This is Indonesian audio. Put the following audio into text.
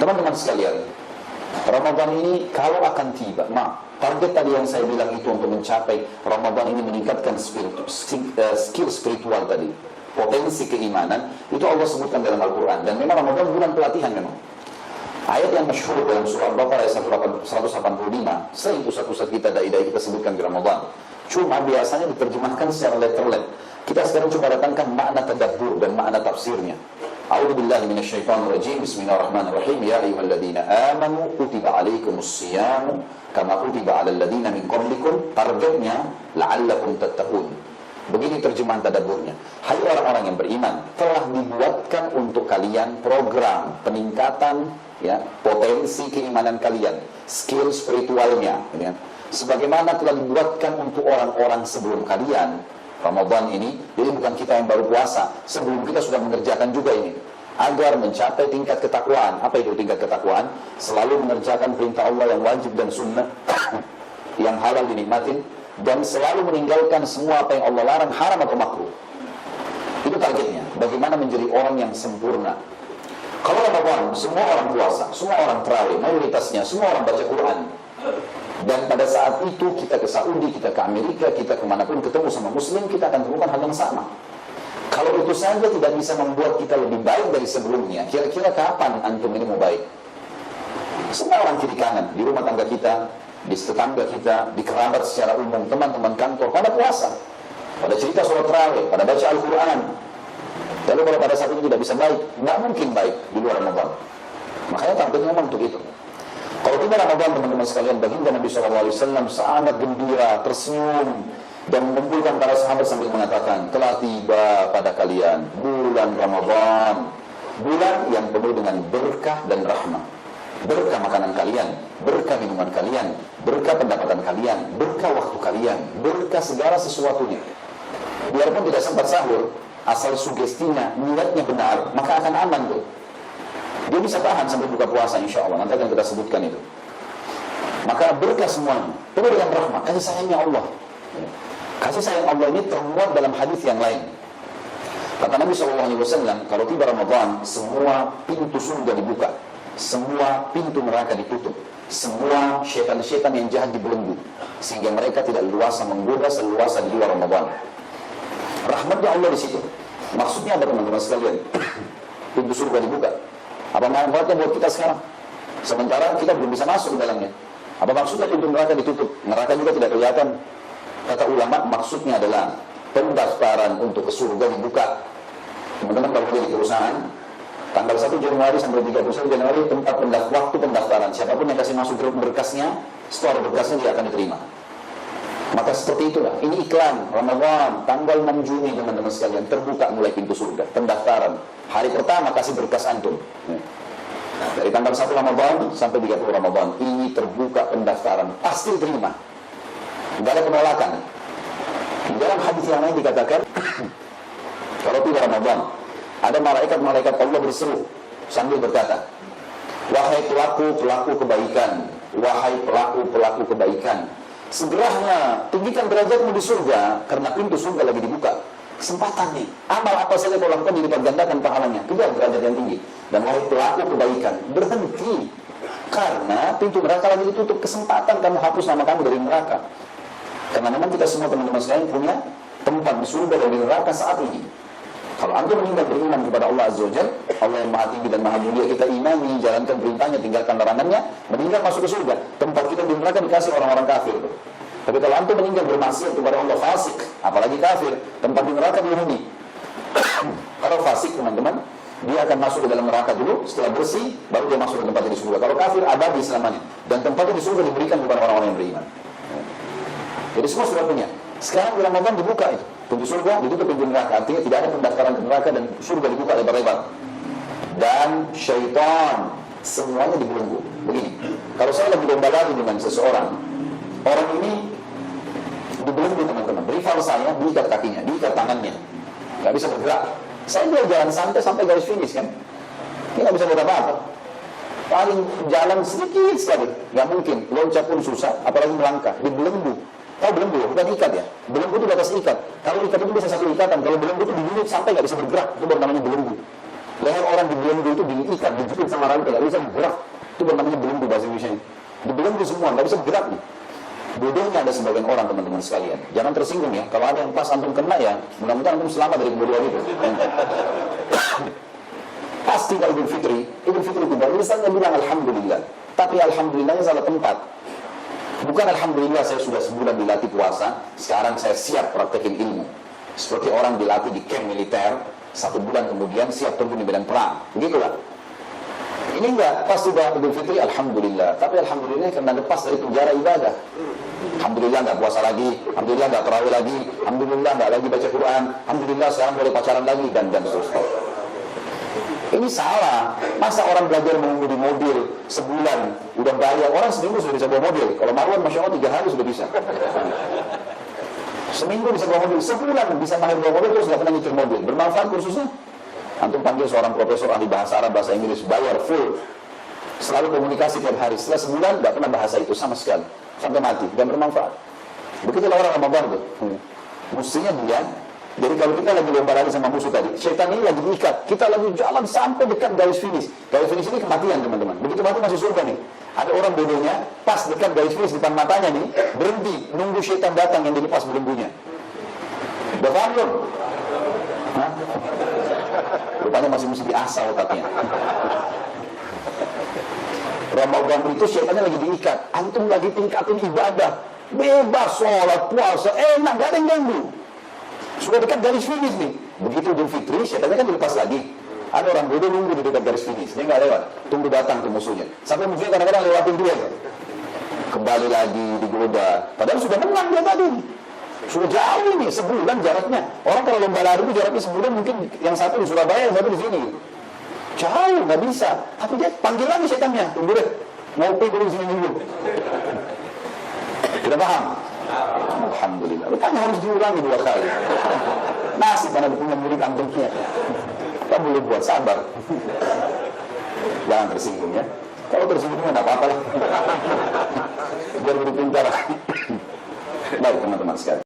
Teman-teman sekalian, Ramadan ini kalau akan tiba, target tadi yang saya bilang itu untuk mencapai Ramadan ini meningkatkan skill spiritual tadi, potensi keimanan, itu Allah sebutkan dalam Al-Quran. Dan memang Ramadan bulan pelatihan memang. Ayat yang masyhur dalam surah Al-Baqarah ayat 185, sering pusat-pusat kita, dai-dai kita sebutkan di Ramadan. Cuma biasanya diterjemahkan secara letterlet. Kita sekarang coba datangkan makna tadabbur dan makna tafsirnya. A'udzubillahi minasyaitonirrajim. Bismillahirrahmanirrahim. Ya ayyuhalladzina amanu kutiba alaikumussyiyam kama kutiba 'alal ladzina min qablikum. Targetnya la'allakum tattaqun. Begini terjemahan tadabburnya. Hai orang-orang yang beriman, telah dibuatkan untuk kalian program peningkatan potensi keimanan kalian, skill spiritualnya, sebagaimana telah dibuatkan untuk orang-orang sebelum kalian. Ramadan ini, jadi bukan kita yang baru puasa, sebelum kita sudah mengerjakan juga ini, agar mencapai tingkat ketakwaan. Apa itu tingkat ketakwaan? Selalu mengerjakan perintah Allah yang wajib dan sunnah, yang halal dinikmatin, dan selalu meninggalkan semua apa yang Allah larang, haram atau makruh. Itu targetnya. Bagaimana menjadi orang yang sempurna. Kalau Ramadan, semua orang puasa, semua orang tarawih, mayoritasnya semua orang baca Quran. Dan pada saat itu kita ke Saudi, kita ke Amerika, kita kemanapun ketemu sama Muslim, kita akan temukan hal yang sama. Kalau itu saja tidak bisa membuat kita lebih baik dari sebelumnya, kira-kira kapan antum ini mau baik? Semua orang kiri kanan, di rumah tangga kita, di tetangga kita, di kerabat secara umum, teman-teman kantor, pada puasa, pada cerita sholat tarawih, pada baca Al-Quran. Lalu kalau pada saat itu tidak bisa baik, nggak mungkin baik di luar Ramadan. Makanya targetnya memang untuk itu. Kalau tiba Ramadan, teman-teman sekalian, baginda Nabi SAW sangat gembira, tersenyum, dan mengumpulkan para sahabat sambil mengatakan, telah tiba pada kalian bulan Ramadan, bulan yang penuh dengan berkah dan rahmah. Berkah makanan kalian, berkah minuman kalian, berkah pendapatan kalian, berkah waktu kalian, berkah segala sesuatunya. Biarpun tidak sempat sahur, asal sugestinya, niatnya benar, maka akan aman tuh. Dia bisa tahan sampai buka puasa, insya Allah. Nanti akan kita sebutkan itu. Maka berkah semuanya, penuh dengan rahmat, kasih sayangnya Allah. Kasih sayang Allah ini termuat dalam hadis yang lain. Kata Nabi SAW, kalau tiba Ramadan, semua pintu surga dibuka, semua pintu neraka ditutup, semua syaitan-syaitan yang jahat dibelenggu, sehingga mereka tidak leluasa menggoda seluasa di luar Ramadan. Rahmatnya Allah di situ. Maksudnya apa teman-teman sekalian? Pintu surga dibuka. Apa manfaatnya buat kita sekarang? Sementara kita belum bisa masuk ke dalamnya. Apa maksudnya pintu neraka ditutup? Neraka juga tidak kelihatan. Kata ulama, maksudnya adalah pendaftaran untuk ke surga dibuka. Teman-teman kalau di perusahaan, tanggal 1 Januari sampai 31 Januari tempat waktu pendaftaran. Siapapun yang kasih masuk berkasnya, store berkasnya dia akan diterima. Maka seperti itulah, ini iklan Ramadan, tanggal 6 Juni teman-teman sekalian, terbuka mulai pintu surga, pendaftaran. Hari pertama kasih berkas antum. Dari tanggal 1 Ramadan sampai 30 Ramadan, ini terbuka pendaftaran, pasti diterima. Tidak ada penolakan. Di dalam hadis yang lain dikatakan, kalau tiba Ramadan, ada malaikat-malaikat Allah berseru sambil berkata, wahai pelaku-pelaku kebaikan, wahai pelaku-pelaku kebaikan, segeralah tinggikan derajatmu di surga, karena pintu surga lagi dibuka. Kesempatan nih, amal apa saja kau lakukan dilipat gandakan pahalanya, kejar derajat yang tinggi. Dan wahai pelaku kebaikan, berhenti, karena pintu neraka lagi ditutup. Kesempatan kamu hapus nama kamu dari neraka. Karena memang kita semua teman-teman sekalian punya tempat di surga dan di neraka saat ini. Kalau antum meninggal beriman kepada Allah Azza wa Jalla, Allah yang maha tinggi dan maha mulia, kita imani, jalankan perintahnya, tinggalkan larangannya, meninggal masuk ke surga. Tempat kita di neraka dikasih orang-orang kafir. Tapi kalau antum meninggal bermaksiat kepada Allah, fasik, apalagi kafir, tempat di neraka dihuni. Kalau fasik teman-teman, dia akan masuk ke dalam neraka dulu, setelah bersih, baru dia masuk ke tempatnya di surga. Kalau kafir, abadi selamanya. Dan tempatnya di surga diberikan kepada orang-orang yang beriman. Jadi semua sudah punya. Sekarang di Ramadan dibuka itu. Pintu surga ditutup pintu neraka. Artinya tidak ada pendaftaran ke neraka dan surga dibuka lebar-lebar. Dan syaitan semuanya dibelenggu. Begini, kalau saya lagi lomba lagi dengan seseorang, orang ini dibelenggu teman-teman. Rival saya diikat kakinya, diikat tangannya, nggak bisa bergerak. Saya juga jalan santai sampai garis finish kan. Dia nggak bisa buat apa-apa. Paling jalan sedikit sekali, nggak mungkin. Loncat pun susah, apalagi melangkah. Dibelenggu. Tahu belenggu, bukan ikat ya. Belenggu itu di atas ikat. Kalau ikat itu bisa satu ikatan. Kalau belenggu itu dibunuh sampai nggak bisa bergerak. Itu baru namanya belenggu. Leher orang dibelenggu itu diikat, dijepit sama rantai, nggak bisa gerak. Itu namanya belenggu bahasa Indonesia. Dibelenggu semua, nggak bisa gerak nih. Bodohnya ada sebagian orang, teman-teman sekalian. Jangan tersinggung ya. Kalau ada yang pas antum kena ya, mudah-mudahan antum selamat dari kebodohan itu. Pasti kalau Idul Fitri itu misalnya bilang Alhamdulillah. Tapi Alhamdulillahnya salah tempat. Bukan Alhamdulillah saya sudah sebulan dilatih puasa, sekarang saya siap praktekin ilmu. Seperti orang dilatih di camp militer, 1 bulan kemudian siap terjun di medan perang. Begitulah. Ini enggak, pas sudah Idul Fitri, Alhamdulillah. Tapi Alhamdulillah karena lepas dari penjara ibadah. Alhamdulillah nggak puasa lagi, Alhamdulillah nggak tarawih lagi, Alhamdulillah nggak lagi baca Quran, Alhamdulillah sekarang boleh pacaran lagi, dan seterusnya. Ini salah. Masa orang belajar mengemudi mobil sebulan, udah bayar, orang seminggu sudah bisa bawa mobil. Kalau Marwan, Masya Allah 3 hari sudah bisa. Seminggu bisa bawa mobil, sebulan bisa mahir bawa mobil, terus nggak pernah nyetir mobil. Bermanfaat kursusnya? Antum panggil seorang profesor ahli bahasa Arab, bahasa Inggris, bayar full. Selalu komunikasi tiap hari. Setelah sebulan, nggak pernah bahasa itu sama sekali. Sampai mati, dan bermanfaat. Begitulah orang Ramadan tuh. Mestinya dia, jadi kalau kita lagi lomba lari sama musuh tadi, setan ini lagi diikat, kita lagi jalan sampai dekat garis finish. Garis finish ini kematian, teman-teman. Begitu mati masuk surga nih. Ada orang bodohnya, pas dekat garis finish depan matanya nih, berhenti, nunggu setan datang yang dilepas belenggunya. Udah paham belum? Hah? Rupanya masih mesti diasah otaknya. Ramadan itu setannya lagi diikat, antum lagi tingkatin ibadah, bebas sholat, puasa, enak, gak ada yang ganggu. Sudah dekat garis finish nih. Begitu Idul Fitri, setannya kan dilepas lagi. Ada orang bodoh nunggu di dekat garis finish, dia nggak lewat, tunggu datang ke musuhnya. Sampai musuhnya kadang-kadang lewatin dia, kembali lagi digoda. Padahal sudah menang dia tadi. Sudah jauh ini, sebulan jaraknya. Orang kalau lomba lari itu jaraknya sebulan, mungkin yang satu di Surabaya, yang satu di sini. Jauh, nggak bisa. Tapi dia panggil lagi setannya, tunggu deh, ngopi dulu sini dulu. Sudah paham? Alhamdulillah. Rupanya harus diulangi 2 kali. Nasib mana punya murid antumnya. Kita boleh buat sabar. Jangan tersinggung ya. Kalau tersinggung nggak apa-apa lah. Biar lebih pintar. Baik teman-teman sekalian.